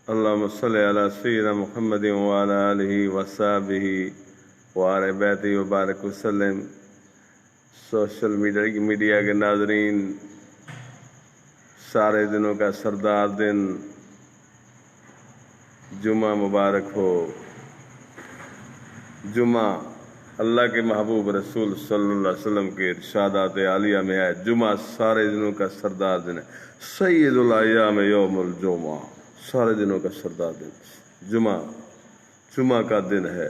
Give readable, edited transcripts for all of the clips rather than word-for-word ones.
اللهم صل على سيدنا محمد وعلى آله وصحبه وآل بیتہ وبارک وسلم۔ سوشل میڈیا کے ناظرین، سارے دنوں کا سردار دن جمعہ مبارک ہو۔ جمعہ اللہ کے محبوب رسول صلی اللہ علیہ وسلم کے ارشادات عالیہ میں ہے، جمعہ سارے دنوں کا سردار دن ہے۔ سید الایام یوم الجمعہ، سارے دنوں کا سردار دن جمعہ کا دن ہے۔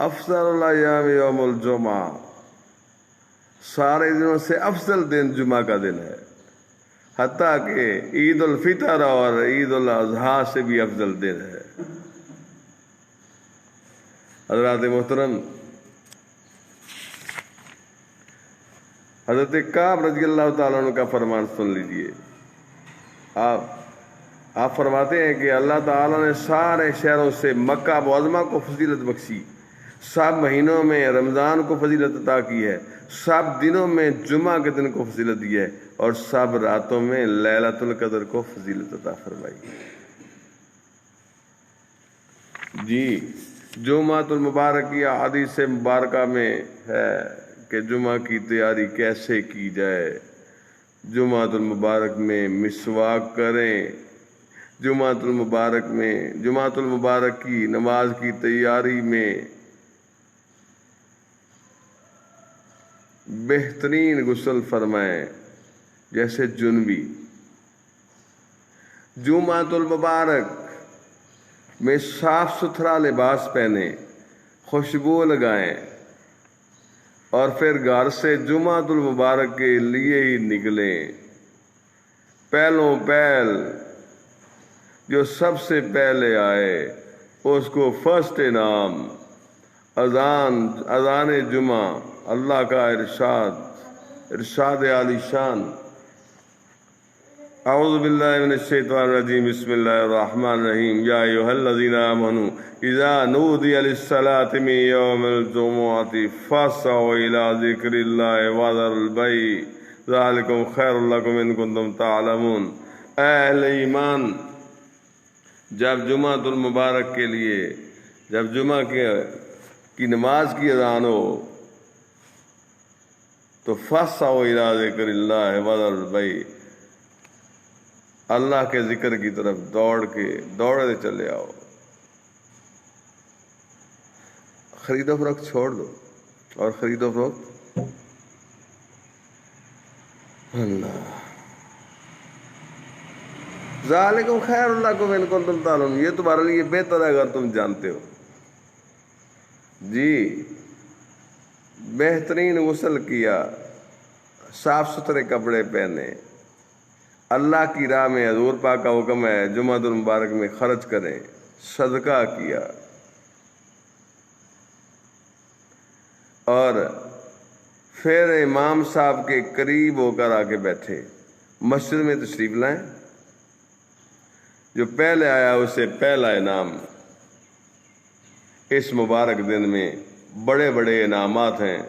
افضل الایام یوم الجمعہ، سارے دنوں سے افضل دن جمعہ کا دن ہے، حتیٰ کہ عید الفطر اور عید الاضحیٰ سے بھی افضل دن ہے۔ حضرات محترم، حضرت کعب رضی اللہ تعالیٰ عنہ کا فرمان سن لیجئے۔ آپ فرماتے ہیں کہ اللہ تعالیٰ نے سارے شہروں سے مکہ معظمہ کو فضیلت بخشی، سب مہینوں میں رمضان کو فضیلت عطا کی ہے، سب دنوں میں جمعہ کے دن کو فضیلت دی ہے، اور سب راتوں میں لیلۃ القدر کو فضیلت عطا فرمائی۔ جی، جمعۃ المبارک کی حدیث مبارکہ میں ہے کہ جمعہ کی تیاری کیسے کی جائے۔ جمعۃ المبارک میں مسواک کریں۔ جمعۃ المبارک کی نماز کی تیاری میں بہترین غسل فرمائیں، جیسے جنبی۔ جمعۃ المبارک میں صاف ستھرا لباس پہنیں، خوشبو لگائیں، اور پھر گھر سے جمعۃ المبارک کے لیے ہی نکلیں۔ پہلوں پہل جو سب سے پہلے آئے اس کو فرسٹ انعام۔ اذان جمعہ، اللہ کا ارشاد عالی شان۔ اعوذ باللہ من الشیطان الرجیم، بسم اللہ الرحمن الرحیم۔ یا ایھا الذین آمنوا اذا نودی للصلاۃ من یوم الجمعۃ فاسعوا الی ذکر اللہ وذروا البیع ذلکم خیر لکم ان کنتم تعلمون۔ اے اہل ایمان، جب جمعۃ المبارک کے لیے، جب جمعہ کی نماز کی اذان ہو تو فاسعوا الی ذکر اللہ وذروا البیع، اللہ کے ذکر کی طرف دوڑے چلے آؤ، خرید و فروخت چھوڑ دو، اور خرید و فروخت اللہ ذالکم خیر لکم ان کنتم تعلمون، یہ تمہارے لیے بہتر ہے اگر تم جانتے ہو۔ جی، بہترین غسل کیا، صاف ستھرے کپڑے پہنے، اللہ کی راہ میں حضور پاک کا حکم ہے جمعۃ المبارک میں خرچ کریں، صدقہ کیا، اور پھر امام صاحب کے قریب ہو کر آ کے بیٹھے، مسجد میں تشریف لائیں، جو پہلے آیا اسے پہلا انعام۔ اس مبارک دن میں بڑے بڑے انعامات ہیں۔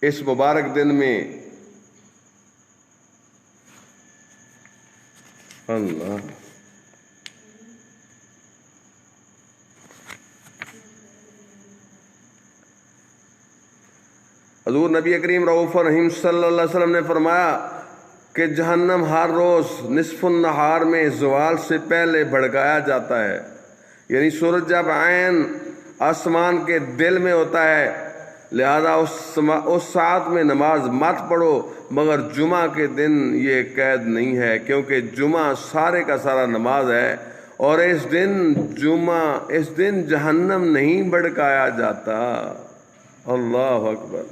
اس مبارک دن میں اللہ حضور نبی کریم رؤوف الرحیم صلی اللہ علیہ وسلم نے فرمایا کہ جہنم ہر روز نصف النہار میں زوال سے پہلے بھڑکایا جاتا ہے، یعنی سورج جب عین آسمان کے دل میں ہوتا ہے، لہذا اس ساعت میں نماز مت پڑھو، مگر جمعہ کے دن یہ قید نہیں ہے، کیونکہ جمعہ سارے کا سارا نماز ہے، اور اس دن جہنم نہیں بھڑکایا جاتا۔ اللہ اکبر۔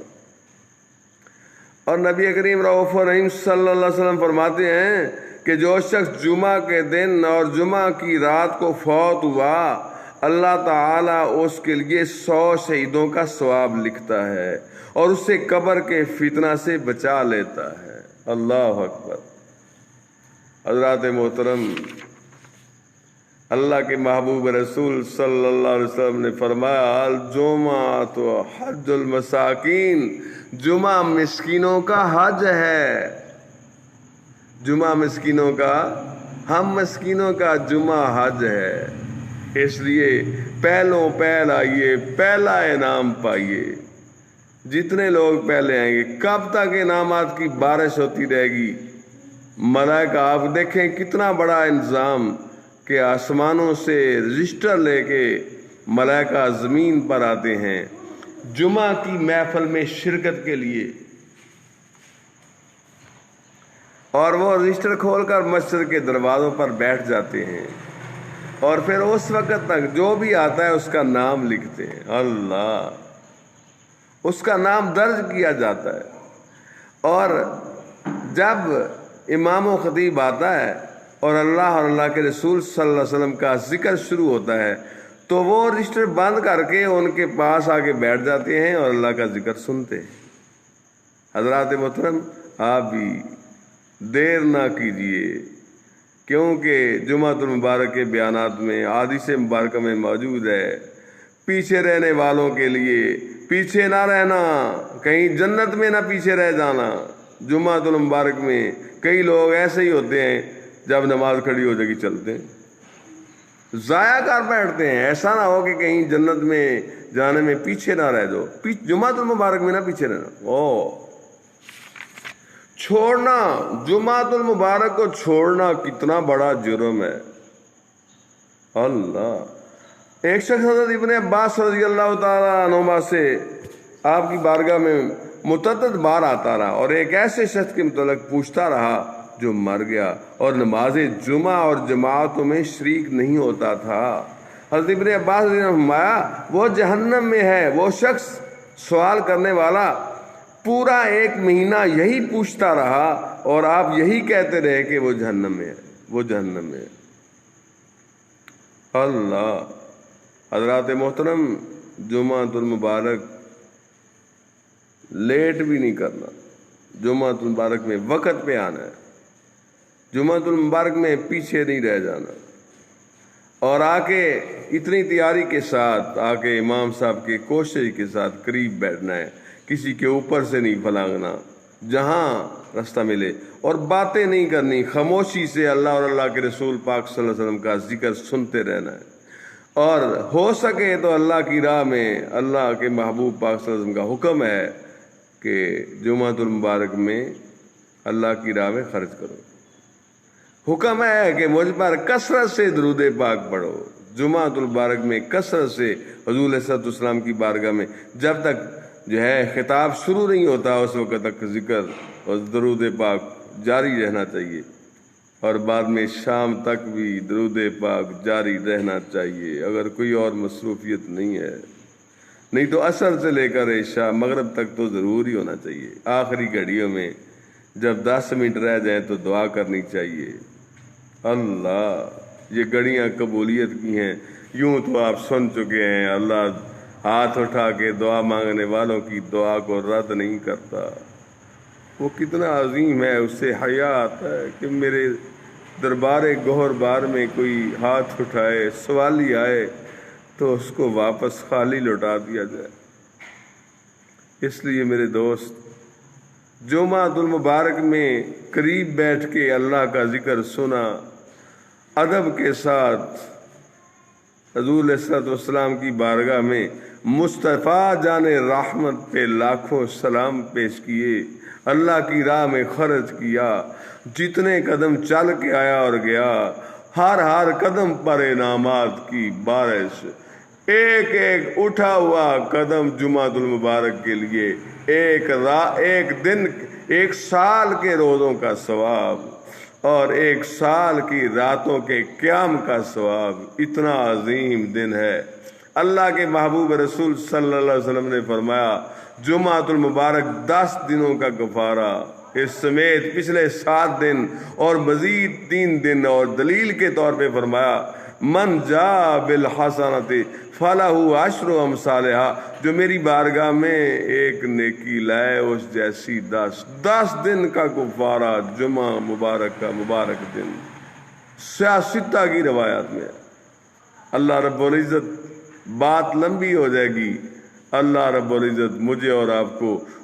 اور نبی کریم رؤوف الرحیم صلی اللہ علیہ وسلم فرماتے ہیں کہ جو شخص جمعہ کے دن اور جمعہ کی رات کو فوت ہوا، اللہ تعالیٰ اس کے لیے 100 شہیدوں کا ثواب لکھتا ہے اور اسے قبر کے فتنہ سے بچا لیتا ہے۔ اللہ اکبر۔ حضرات محترم، اللہ کے محبوب رسول صلی اللہ علیہ وسلم نے فرمایا الجمعۃ حج المساکین، جمعہ مسکینوں کا حج ہے۔ جمعہ مسکینوں کا، ہم مسکینوں کا جمعہ حج ہے، اس لیے پہلوں پہل آئیے، پہلا انعام پائیے۔ جتنے لوگ پہلے آئیں گے، کب تک انعامات کی بارش ہوتی رہے گی؟ ملائکہ آپ دیکھیں کتنا بڑا انتظام کہ آسمانوں سے رجسٹر لے کے ملائکہ زمین پر آتے ہیں جمعہ کی محفل میں شرکت کے لیے، اور وہ رجسٹر کھول کر مسجد کے دروازوں پر بیٹھ جاتے ہیں، اور پھر اس وقت تک جو بھی آتا ہے اس کا نام لکھتے ہیں۔ اللہ، اس کا نام درج کیا جاتا ہے، اور جب امام و خطیب آتا ہے اور اللہ کے رسول صلی اللہ علیہ وسلم کا ذکر شروع ہوتا ہے تو وہ رجسٹر بند کر کے ان کے پاس آ کے بیٹھ جاتے ہیں اور اللہ کا ذکر سنتے ہیں۔ حضرات محترم، آپ بھی دیر نہ کیجیے، کیونکہ جمعۃ المبارک کے بیانات میں حدیث مبارکہ میں موجود ہے، پیچھے رہنے والوں کے لیے پیچھے نہ رہنا، کہیں جنت میں نہ پیچھے رہ جانا۔ جمعۃ المبارک میں کئی لوگ ایسے ہی ہوتے ہیں، جب نماز کھڑی ہو جائے گی چلتے ہیں، ضائع کر بیٹھتے ہیں۔ ایسا نہ ہو کہ کہیں جنت میں جانے میں پیچھے نہ رہ جاؤ، جمعۃ المبارک میں نہ پیچھے رہنا۔ چھوڑنا، جمعۃ المبارک کو چھوڑنا کتنا بڑا جرم ہے۔ اللہ، ایک شخص حضرت ابن عباس رضی اللہ تعالیٰ عنہما سے آپ کی بارگاہ میں متعدد بار آتا رہا اور ایک ایسے شخص کے متعلق پوچھتا رہا جو مر گیا اور نماز جمعہ اور جماعتوں میں شریک نہیں ہوتا تھا۔ حضرت ابن عباس نے فرمایا، وہ جہنم میں ہے۔ وہ شخص سوال کرنے والا پورا 1 مہینہ یہی پوچھتا رہا اور آپ یہی کہتے رہے کہ وہ جہنم میں ہے، وہ جہنم میں ہے۔ اللہ، حضرات محترم، جمعۃ المبارک لیٹ بھی نہیں کرنا، جمعۃ المبارک میں وقت پہ آنا ہے، جمعۃ المبارک میں پیچھے نہیں رہ جانا، اور آ کے اتنی تیاری کے ساتھ آ کے امام صاحب کی کوشش کے ساتھ قریب بیٹھنا ہے، کسی کے اوپر سے نہیں پھلانگنا، جہاں راستہ ملے، اور باتیں نہیں کرنی، خاموشی سے اللہ اور اللہ کے رسول پاک صلی اللہ علیہ وسلم کا ذکر سنتے رہنا ہے، اور ہو سکے تو اللہ کی راہ میں اللہ کے محبوب پاک صلی اللہ علیہ وسلم کا حکم ہے کہ جمعۃ المبارک میں اللہ کی راہ میں خرچ کرو۔ حکم ہے کہ مجھ پر کثرت سے درود پاک پڑھو۔ جمعۃ المبارک میں کثرت سے حضور علیہ السلام کی بارگاہ میں جب تک جو ہے خطاب شروع نہیں ہوتا اس وقت تک ذکر اور درود پاک جاری رہنا چاہیے، اور بعد میں شام تک بھی درود پاک جاری رہنا چاہیے اگر کوئی اور مصروفیت نہیں ہے، نہیں تو عصر سے لے کر عشاء مغرب تک تو ضرور ہی ہونا چاہیے۔ آخری گھڑیوں میں جب 10 منٹ رہ جائیں تو دعا کرنی چاہیے۔ اللہ، یہ گھڑیاں قبولیت کی ہیں، یوں تو آپ سن چکے ہیں، اللہ ہاتھ اٹھا کے دعا مانگنے والوں کی دعا کو رد نہیں کرتا۔ وہ کتنا عظیم ہے، اس سے حیا آتا ہے کہ میرے دربار گوہر بار میں کوئی ہاتھ اٹھائے، سوالی آئے تو اس کو واپس خالی لوٹا دیا جائے۔ اس لیے میرے دوست، جمعۃ المبارک میں قریب بیٹھ کے اللہ کا ذکر سنا، ادب کے ساتھ حضور علیہ السلام کی بارگاہ میں مصطفیٰ جان رحمت پہ لاکھوں سلام پیش کیے، اللہ کی راہ میں خرچ کیا، جتنے قدم چل کے آیا اور گیا، ہر قدم پر انعامات کی بارش، ایک ایک اٹھا ہوا قدم جمعۃ المبارک کے لیے ایک دن، 1 سال کے روزوں کا ثواب اور 1 سال کی راتوں کے قیام کا ثواب۔ اتنا عظیم دن ہے۔ اللہ کے محبوب رسول صلی اللہ علیہ وسلم نے فرمایا، جمعۃ المبارک 10 دنوں کا کفارہ، اس سمیت پچھلے 7 دن اور مزید 3 دن، اور دلیل کے طور پہ فرمایا، من جاء بالحسنۃ فلہ 10 امثالھا، جو میری بارگاہ میں ایک نیکی لائے اس جیسی 10 دن کا کفارہ، جمعہ مبارک کا مبارک دن۔ سیاستہ کی روایات میں اللہ رب العزت، بات لمبی ہو جائے گی، اللہ رب العزت مجھے اور آپ کو